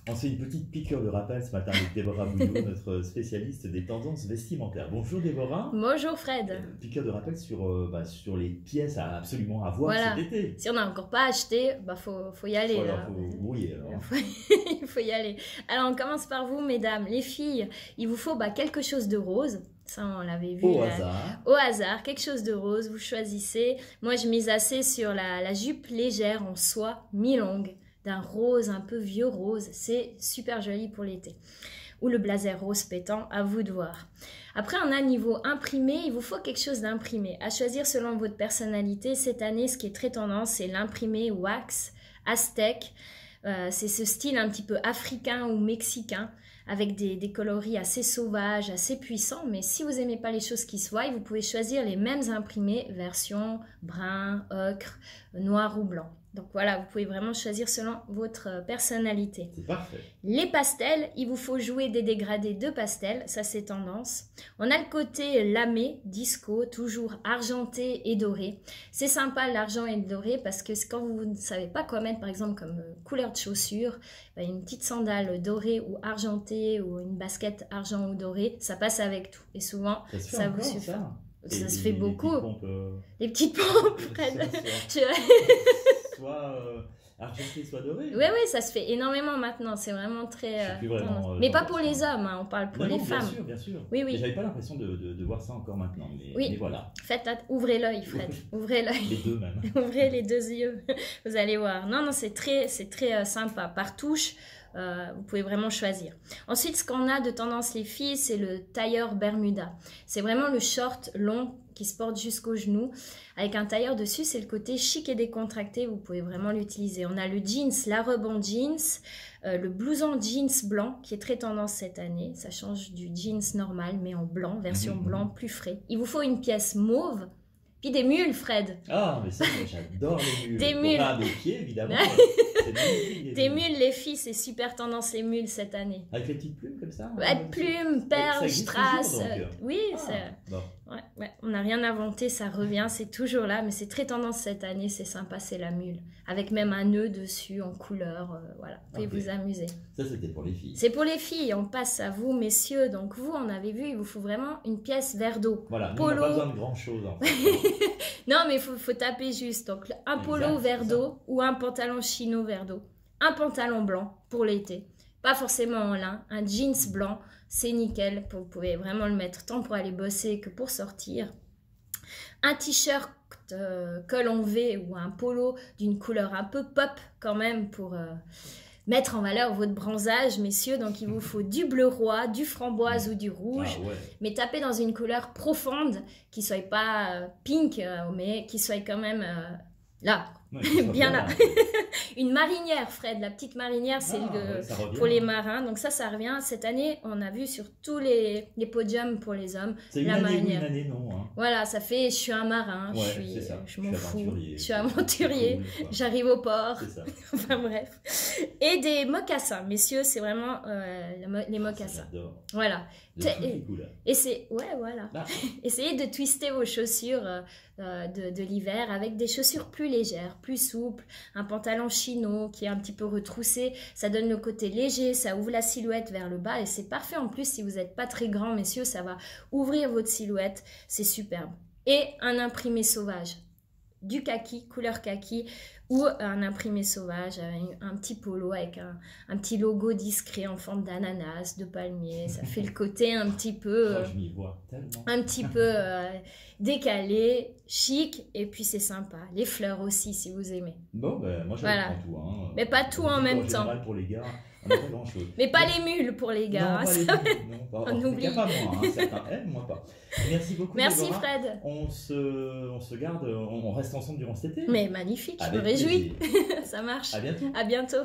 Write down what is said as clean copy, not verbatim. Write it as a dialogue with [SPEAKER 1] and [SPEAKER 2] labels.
[SPEAKER 1] On se fait une petite piqûre de rappel ce matin avec Déborah Bouillot, notre spécialiste des tendances vestimentaires. Bonjour Déborah.
[SPEAKER 2] Bonjour Fred.
[SPEAKER 1] Piqûre de rappel sur les pièces à absolument avoir
[SPEAKER 2] Voilà.
[SPEAKER 1] cet été.
[SPEAKER 2] Si on n'a encore pas acheté, bah faut y aller.
[SPEAKER 1] Voilà, oui, alors.
[SPEAKER 2] Il faut y aller. Alors on commence par vous mesdames, les filles. Il vous faut quelque chose de rose. Ça, on l'avait vu.
[SPEAKER 1] Au hasard.
[SPEAKER 2] Au hasard, quelque chose de rose, vous choisissez. Moi, je mise assez sur la jupe légère en soie mi-longue, d'un rose, un peu vieux rose. C'est super joli pour l'été. Ou le blazer rose pétant, à vous de voir. Après, on a niveau imprimé, il vous faut quelque chose d'imprimé. À choisir selon votre personnalité. Cette année, ce qui est très tendance, c'est l'imprimé wax, aztèque. C'est ce style un petit peu africain ou mexicain, avec des coloris assez sauvages, assez puissants. Mais si vous n'aimez pas les choses qui se voient, vous pouvez choisir les mêmes imprimés, version brun, ocre, noir ou blanc. Donc voilà, vous pouvez vraiment choisir selon votre personnalité.
[SPEAKER 1] C'est parfait.
[SPEAKER 2] Les pastels, il vous faut jouer des dégradés de pastels, ça c'est tendance. On a le côté lamé, disco, toujours argenté et doré. C'est sympa l'argent et le doré parce que quand vous ne savez pas quoi mettre par exemple comme couleur de chaussure, une petite sandale dorée ou argentée ou une basket argent ou doré, ça passe avec tout. Et souvent, ça vous suffit. Ça se fait beaucoup. Les petites pompes, Fred.
[SPEAKER 1] Soit argenté, soit doré.
[SPEAKER 2] Oui, ça se fait énormément maintenant. C'est vraiment très. Mais pas pour les hommes, hein, on parle pour les femmes.
[SPEAKER 1] Bien sûr, bien sûr.
[SPEAKER 2] Oui, oui.
[SPEAKER 1] J'avais pas l'impression de voir ça encore maintenant. Mais voilà.
[SPEAKER 2] Ouvrez l'œil, Fred. Ouvrez l'œil.
[SPEAKER 1] Les deux même.
[SPEAKER 2] Ouvrez les deux yeux. Vous allez voir. Non, c'est très sympa. Par touche. Vous pouvez vraiment choisir. Ensuite, ce qu'on a de tendance les filles, c'est le tailleur Bermuda. C'est vraiment le short long qui se porte jusqu'au genou. Avec un tailleur dessus, c'est le côté chic et décontracté. Vous pouvez vraiment l'utiliser. On a le jeans, la robe en jeans, le blouson jeans blanc qui est très tendance cette année. Ça change du jeans normal, mais en blanc, version blanc, plus frais. Il vous faut une pièce mauve. Puis des mules, Fred.
[SPEAKER 1] Ah, mais ça, j'adore les mules.
[SPEAKER 2] Des mules.
[SPEAKER 1] Pas des pieds, évidemment.
[SPEAKER 2] Des mules, les filles, c'est super tendance les mules cette année.
[SPEAKER 1] Avec les petites plumes comme ça.
[SPEAKER 2] Plumes, perles, strass. Oui,
[SPEAKER 1] bon.
[SPEAKER 2] Ouais, on n'a rien inventé, ça revient, c'est toujours là, mais c'est très tendance cette année, c'est sympa, c'est la mule. Avec même un nœud dessus en couleur, voilà, vous pouvez vous amuser.
[SPEAKER 1] Ça, c'était pour les filles.
[SPEAKER 2] C'est pour les filles, on passe à vous, messieurs. Donc vous, on avait vu, il vous faut vraiment une pièce verre d'eau.
[SPEAKER 1] Voilà, nous,
[SPEAKER 2] polo.
[SPEAKER 1] on n'a pas besoin de grand-chose en fait.
[SPEAKER 2] Non, mais il faut taper juste. Donc un polo verre d'eau ou un pantalon chino verre d'eau. Un pantalon blanc pour l'été. Pas forcément en lin, un jeans blanc, c'est nickel. Vous pouvez vraiment le mettre tant pour aller bosser que pour sortir. Un t-shirt col en V ou un polo d'une couleur un peu pop quand même pour mettre en valeur votre bronzage, messieurs. Donc il vous faut du bleu roi, du framboise ou du rouge.
[SPEAKER 1] Ah ouais.
[SPEAKER 2] Mais tapez dans une couleur profonde qui ne soit pas pink, mais qui soit quand même là. Bien là. Une marinière, Fred, la petite marinière, c'est pour les marins. Donc ça revient. Cette année, on a vu sur tous les podiums pour les hommes.
[SPEAKER 1] C'est
[SPEAKER 2] la
[SPEAKER 1] une
[SPEAKER 2] marinière.
[SPEAKER 1] année, non. Hein.
[SPEAKER 2] Voilà, ça fait, je suis un marin,
[SPEAKER 1] ouais,
[SPEAKER 2] je m'en fous. Je suis aventurier,
[SPEAKER 1] cool,
[SPEAKER 2] j'arrive au port.
[SPEAKER 1] C'est ça.
[SPEAKER 2] Enfin bref. Et des mocassins, messieurs, c'est vraiment les mocassins.
[SPEAKER 1] J'adore.
[SPEAKER 2] Voilà.
[SPEAKER 1] Et
[SPEAKER 2] c'est voilà. Ah. Essayez de twister vos chaussures de l'hiver avec des chaussures plus légères, plus souples, un pantalon chino qui est un petit peu retroussé, ça donne le côté léger, ça ouvre la silhouette vers le bas et c'est parfait en plus si vous n'êtes pas très grand, messieurs, ça va ouvrir votre silhouette, c'est superbe. Et un imprimé sauvage, du kaki, couleur kaki, ou un imprimé sauvage, un petit polo avec un petit logo discret en forme d'ananas, de palmier. Ça fait le côté un petit peu,
[SPEAKER 1] je m'y vois tellement.
[SPEAKER 2] un petit peu décalé, chic, et puis c'est sympa. Les fleurs aussi, si vous aimez.
[SPEAKER 1] Bon, ben moi j'aime pas tout. Hein.
[SPEAKER 2] Mais pas tout en même temps.
[SPEAKER 1] Pour les gars, on n'a pas grand-chose.
[SPEAKER 2] Mais pas les mules pour les gars.
[SPEAKER 1] Non, pas les mules. Non,
[SPEAKER 2] on oublie.
[SPEAKER 1] Pas moi, hein, certains aiment, moi pas. Merci beaucoup.
[SPEAKER 2] Merci
[SPEAKER 1] Déborah.
[SPEAKER 2] Fred.
[SPEAKER 1] On se garde, on reste ensemble durant cet été.
[SPEAKER 2] Mais magnifique, je me réjouis. Ça marche.
[SPEAKER 1] À bientôt.
[SPEAKER 2] À bientôt.